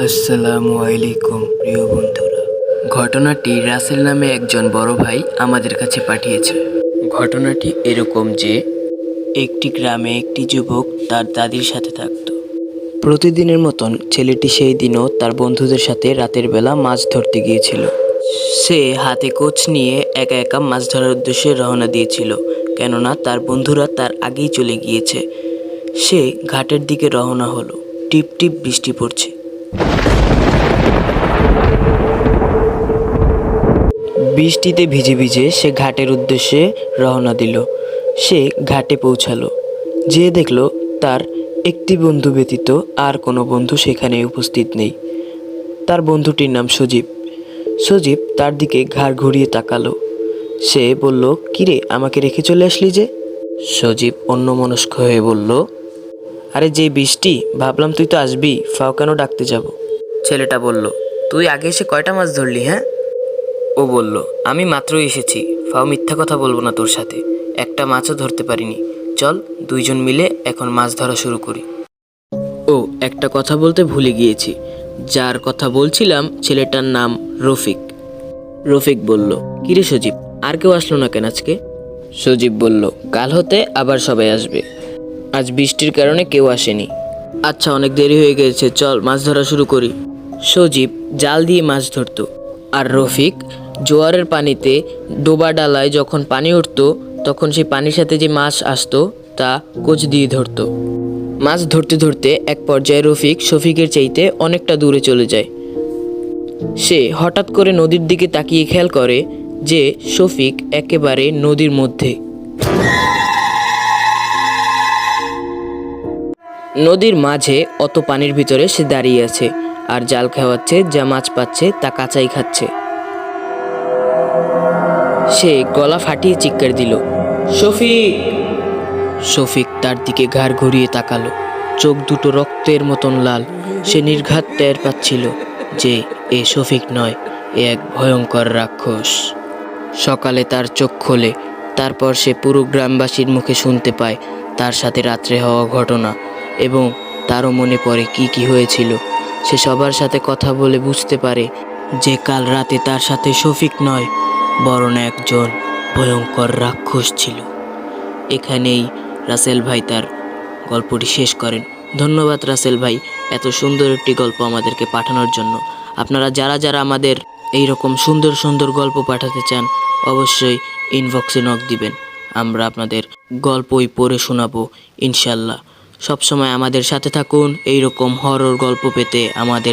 আসসালামু আলাইকুম প্রিয় বন্ধুরা। ঘটনাটি রাসেল নামে একজন বড় ভাই আমাদের কাছে পাঠিয়েছে। ঘটনাটি এরকম যে একটি গ্রামে একটি যুবক তার দাদির সাথে থাকত। প্রতিদিনের মতন ছেলেটি সেই দিনও তার বন্ধুদের সাথে রাতের বেলা মাছ ধরতে গিয়েছিল। সে হাতে কোচ নিয়ে একা একা মাছ ধরার উদ্দেশ্যে রওনা দিয়েছিল, কেননা তার বন্ধুরা তার আগেই চলে গিয়েছে। সে ঘাটের দিকে রওনা হলো। টিপ টিপ বৃষ্টি পড়ছে। বৃষ্টিতে ভিজে ভিজে সে ঘাটের উদ্দেশ্যে রওনা দিল। সে ঘাটে পৌঁছালো, যেয়ে দেখলো তার একটি বন্ধু ব্যতীত আর কোনো বন্ধু সেখানে উপস্থিত নেই। তার বন্ধুটির নাম সজীব। সজীব তার দিকে ঘাড় ঘুরিয়ে তাকালো। সে বলল, কিরে, আমাকে রেখে চলে আসলি যে? সজীব অন্যমনস্ক হয়ে বলল, আরে যে বৃষ্টি, ভাবলাম তুই তো আসবি, ফাও কেন ডাকতে যাব। ছেলেটা বলল, তুই আগে এসে কয়টা মাছ ধরলি? হ্যাঁ? ও বলল, আমি মাত্রই এসেছি, ফাও মিথ্যা কথা বলবো না তোর সাথে, একটা মাছও ধরতে পারিনি। চল দুইজন মিলে এখন মাছ ধরা শুরু করি। ও, একটা কথা বলতে ভুলে গিয়েছি, যার কথা বলছিলাম ছেলেটার নাম রফিক। রফিক বলল, কিরে সজীব, আর কেউ আসলো না কেন আজকে? সজীব বলল, কাল হতে আবার সবাই আসবে, আজ বৃষ্টির কারণে কেউ আসেনি। আচ্ছা, অনেক দেরি হয়ে গেছে, চল মাছ ধরা শুরু করি। সজীব জাল দিয়ে মাছ ধরতো, আর রফিক জোয়ারের পানিতে ডোবা ডালায় যখন পানি উঠতো তখন সেই পানির সাথে যে মাছ আসতো তা কোচ দিয়ে ধরতো। মাছ ধরতে ধরতে এক পর্যায়ে রফিক শফিকের চাইতে অনেকটা দূরে চলে যায়। সে হঠাৎ করে নদীর দিকে তাকিয়ে খেয়াল করে যে শফিক একেবারে নদীর মধ্যে। নদীর মাঝে অত পানির ভিতরে সে দাঁড়িয়ে আছে আর জাল খাওয়াচ্ছে, যা মাছ পাচ্ছে তা কাঁচাই খাচ্ছে। সে গলা ফাটিয়ে চিৎকার দিল, শফিক! শফিক তার দিকে ঘাড় ঘুরিয়ে তাকালো। চোখ দুটো রক্তের মতন লাল। সে নির্ঘাত টের পাচ্ছিল যে এ শফিক নয়, এ এক ভয়ঙ্কর রাক্ষস। সকালে তার চোখ খোলে, তারপর সে পুরো গ্রামবাসীর মুখে শুনতে পায় তার সাথে রাত্রে হওয়া ঘটনা, এবং তারও মনে পড়ে কি কি হয়েছিল। সে সবার সাথে কথা বলে বুঝতে পারে যে কাল রাতে তার সাথে শফিক নয়, বরং একজন ভয়ঙ্কর রাক্ষস ছিল। এখানেই রাসেল ভাই তার গল্পটি শেষ করেন। ধন্যবাদ রাসেল ভাই, এত সুন্দর একটি গল্প আমাদেরকে পাঠানোর জন্য। আপনারা যারা যারা আমাদের এই রকম সুন্দর সুন্দর গল্প পাঠাতে চান, অবশ্যই ইনবক্সে নক দিবেন, আমরা আপনাদের গল্পই পড়ে শোনাবো ইনশাল্লাহ। সবসময় আমাদের সাথে থাকুন এই রকম হরর গল্প পেতে আমাদের